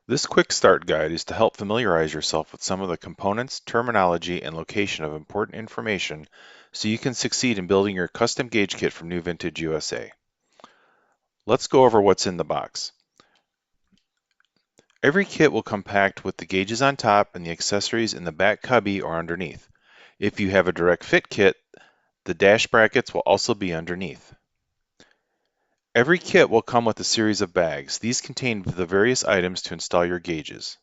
This quick start guide is to help familiarize yourself with some of the components, terminology, and location of important information so you can succeed in building your custom gauge kit from New Vintage USA. Let's go over what's in the box. Every kit will come packed with the gauges on top and the accessories in the back cubby or underneath. If you have a direct fit kit, the dash brackets will also be underneath. Every kit will come with a series of bags. These contain the various items to install your gauges.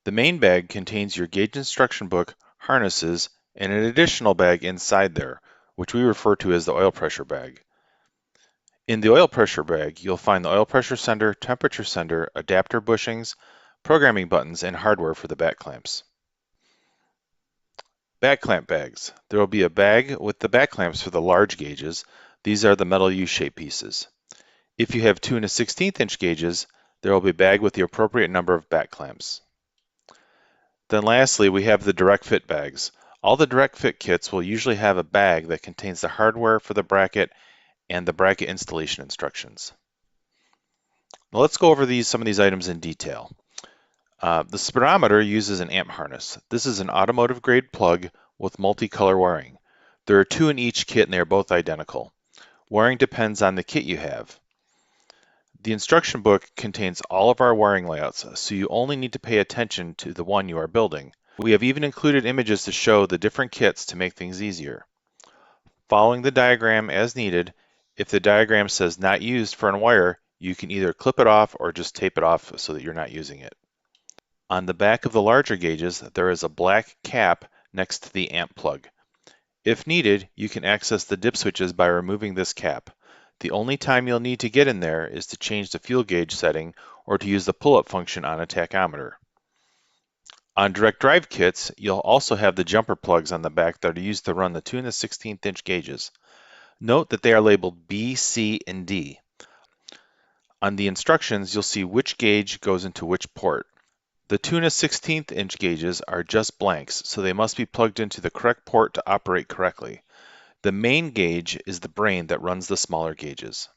The main bag contains your gauge instruction book, harnesses, and an additional bag inside there, which we refer to as the oil pressure bag. In the oil pressure bag, you'll find the oil pressure sender, temperature sender, adapter bushings, programming buttons, and hardware for the back clamps. Back clamp bags. There will be a bag with the back clamps for the large gauges. These are the metal U-shaped pieces. If you have 2 1/16 inch gauges, there will be a bag with the appropriate number of back clamps. Then lastly, we have the direct fit bags. All the direct fit kits will usually have a bag that contains the hardware for the bracket and the bracket installation instructions. Now let's go over some of these items in detail. The speedometer uses an amp harness. This is an automotive grade plug with multicolor wiring. There are 2 in each kit and they are both identical. Wiring depends on the kit you have. The instruction book contains all of our wiring layouts, so you only need to pay attention to the one you are building. We have even included images to show the different kits to make things easier. Following the diagram as needed, if the diagram says not used for a wire, you can either clip it off or just tape it off so that you're not using it. On the back of the larger gauges, there is a black cap next to the amp plug. If needed, you can access the dip switches by removing this cap. The only time you'll need to get in there is to change the fuel gauge setting or to use the pull-up function on a tachometer. On direct drive kits, you'll also have the jumper plugs on the back that are used to run the 2 1/16 inch gauges. Note that they are labeled B, C, and D. On the instructions, you'll see which gauge goes into which port. The 2 1/16 inch gauges are just blanks, so they must be plugged into the correct port to operate correctly. The main gauge is the brain that runs the smaller gauges.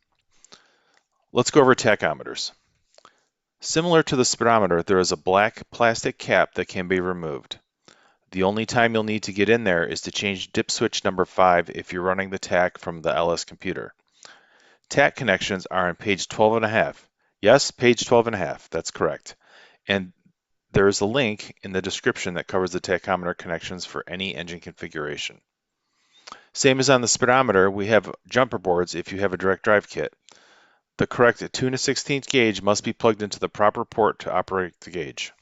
Let's go over tachometers. Similar to the speedometer, there is a black plastic cap that can be removed. The only time you'll need to get in there is to change dip switch number 5 if you're running the tach from the LS computer. Tach connections are on page 12.5. Yes, page 12.5, that's correct. And there is a link in the description that covers the tachometer connections for any engine configuration. Same as on the speedometer, we have jumper boards if you have a direct drive kit. The correct 2 1/16 gauge must be plugged into the proper port to operate the gauge.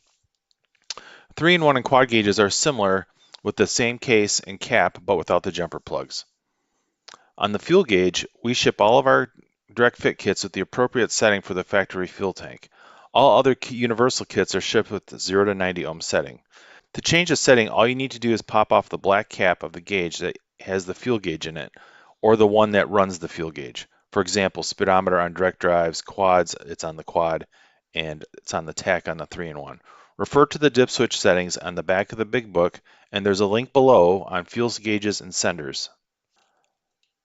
3-in-1 and quad gauges are similar with the same case and cap but without the jumper plugs. On the fuel gauge, we ship all of our direct fit kits with the appropriate setting for the factory fuel tank. All other universal kits are shipped with the 0 to 90 ohm setting. To change the setting, all you need to do is pop off the black cap of the gauge that has the fuel gauge in it, or the one that runs the fuel gauge. For example, speedometer on direct drives, quads, it's on the quad, and it's on the tach on the 3-in-1. Refer to the dip switch settings on the back of the big book, and there's a link below on fuel gauges and senders.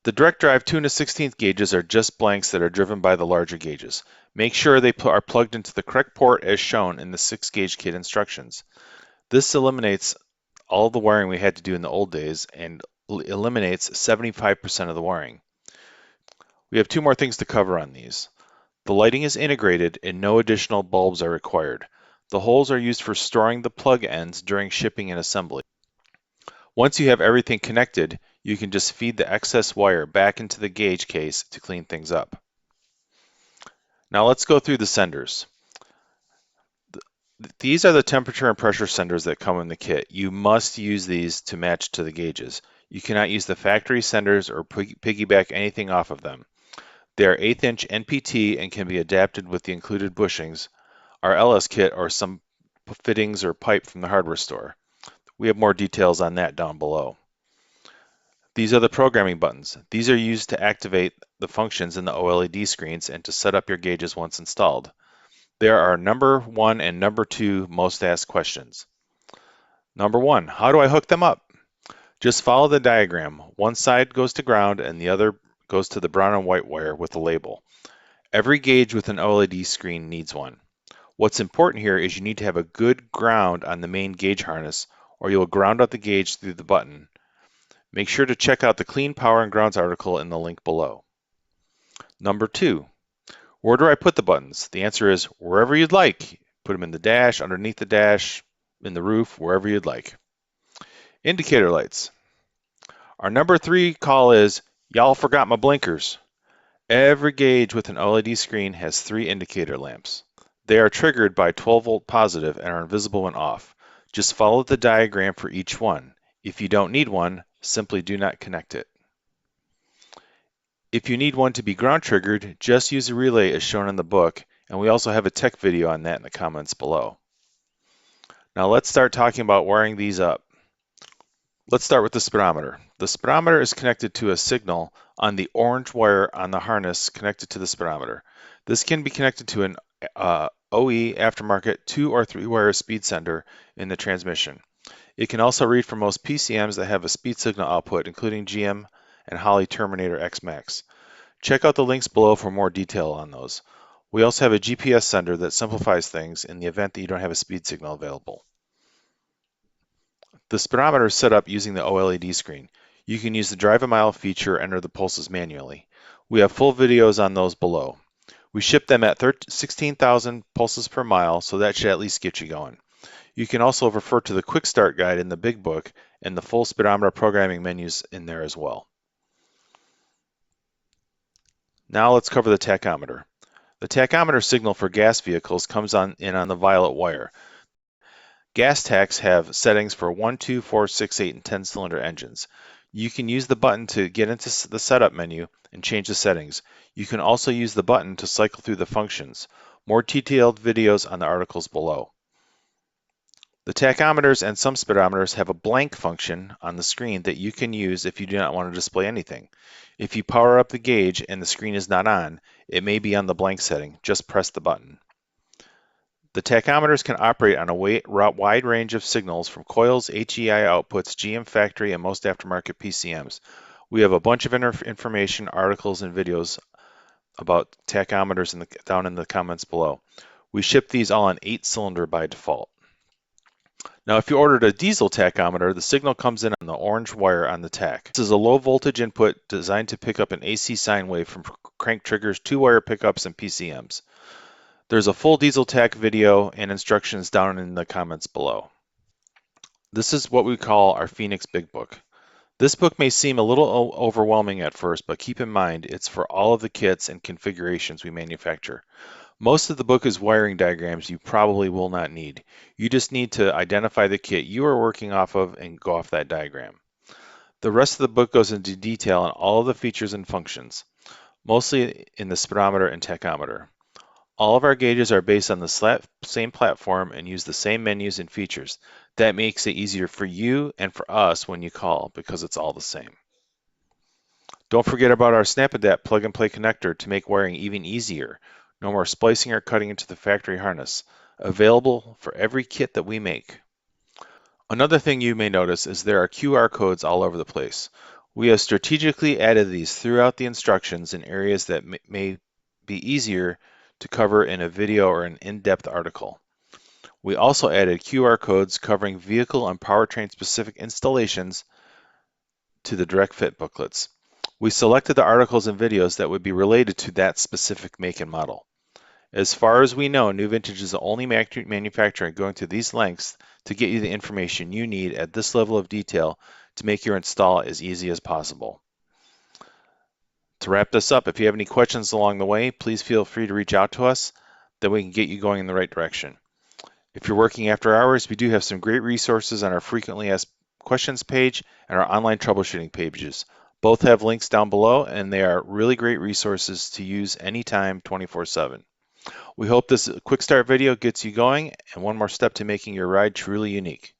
The direct drive 2 1/16 gauges are just blanks that are driven by the larger gauges. Make sure they are plugged into the correct port as shown in the 6-gauge kit instructions. This eliminates all the wiring we had to do in the old days and eliminates 75% of the wiring. We have 2 more things to cover on these. The lighting is integrated and no additional bulbs are required. The holes are used for storing the plug ends during shipping and assembly. Once you have everything connected, you can just feed the excess wire back into the gauge case to clean things up. Now let's go through the senders. These are the temperature and pressure senders that come in the kit. You must use these to match to the gauges. You cannot use the factory senders or piggyback anything off of them. They are 1/8 inch NPT and can be adapted with the included bushings, our LS kit, or some fittings or pipe from the hardware store. We have more details on that down below. These are the programming buttons. These are used to activate the functions in the OLED screens and to set up your gauges once installed. There are number 1 and number 2 most asked questions. Number 1, how do I hook them up? Just follow the diagram. One side goes to ground and the other goes to the brown and white wire with a label. Every gauge with an OLED screen needs one. What's important here is you need to have a good ground on the main gauge harness, or you will ground out the gauge through the button. Make sure to check out the Clean Power and Grounds article in the link below. Number 2, where do I put the buttons? The answer is wherever you'd like. Put them in the dash, underneath the dash, in the roof, wherever you'd like. Indicator lights. Our number 3 call is, y'all forgot my blinkers. Every gauge with an LED screen has 3 indicator lamps. They are triggered by 12-volt positive and are invisible when off. Just follow the diagram for each one. If you don't need one, simply do not connect it. If you need one to be ground triggered, just use a relay as shown in the book, and we also have a tech video on that in the comments below. Now let's start talking about wiring these up. Let's start with the speedometer. The speedometer is connected to a signal on the orange wire on the harness connected to the speedometer. This can be connected to an OE aftermarket 2 or 3 wire speed sender in the transmission. It can also read from most PCMs that have a speed signal output, including GM and Holley Terminator X Max. Check out the links below for more detail on those. We also have a GPS sender that simplifies things in the event that you don't have a speed signal available. The speedometer is set up using the OLED screen. You can use the drive a mile feature or enter the pulses manually. We have full videos on those below. We ship them at 16,000 pulses per mile, so that should at least get you going. You can also refer to the Quickstart guide in the big book and the full speedometer programming menus in there as well. Now let's cover the tachometer. The tachometer signal for gas vehicles comes in on the violet wire. Gas tachs have settings for 1, 2, 4, 6, 8, and 10-cylinder engines. You can use the button to get into the setup menu and change the settings. You can also use the button to cycle through the functions. More detailed videos on the articles below. The tachometers and some speedometers have a blank function on the screen that you can use if you do not want to display anything. If you power up the gauge and the screen is not on, it may be on the blank setting. Just press the button. The tachometers can operate on a wide range of signals from coils, HEI outputs, GM factory, and most aftermarket PCMs. We have a bunch of information, articles, and videos about tachometers down in the comments below. We ship these all on 8-cylinder by default. Now, if you ordered a diesel tachometer, the signal comes in on the orange wire on the tach. This is a low voltage input designed to pick up an AC sine wave from crank triggers, 2-wire pickups, and PCMs. There's a full diesel tach video and instructions down in the comments below. This is what we call our Phoenix Big Book. This book may seem a little overwhelming at first, but keep in mind it's for all of the kits and configurations we manufacture. Most of the book is wiring diagrams you probably will not need. You just need to identify the kit you are working off of and go off that diagram. The rest of the book goes into detail on all of the features and functions, mostly in the speedometer and tachometer. All of our gauges are based on the same platform and use the same menus and features. That makes it easier for you and for us when you call because it's all the same. Don't forget about our SnapAdapt plug-and-play connector to make wiring even easier. No more splicing or cutting into the factory harness. Available for every kit that we make. Another thing you may notice is there are QR codes all over the place. We have strategically added these throughout the instructions in areas that may be easier to cover in a video or an in-depth article. We also added QR codes covering vehicle and powertrain specific installations to the direct fit booklets. We selected the articles and videos that would be related to that specific make and model. As far as we know, New Vintage is the only manufacturer going to these lengths to get you the information you need at this level of detail to make your install as easy as possible. To wrap this up, if you have any questions along the way, please feel free to reach out to us, then we can get you going in the right direction. If you're working after hours, we do have some great resources on our frequently asked questions page and our online troubleshooting pages. Both have links down below, and they are really great resources to use anytime, 24/7. We hope this quick start video gets you going and one more step to making your ride truly unique.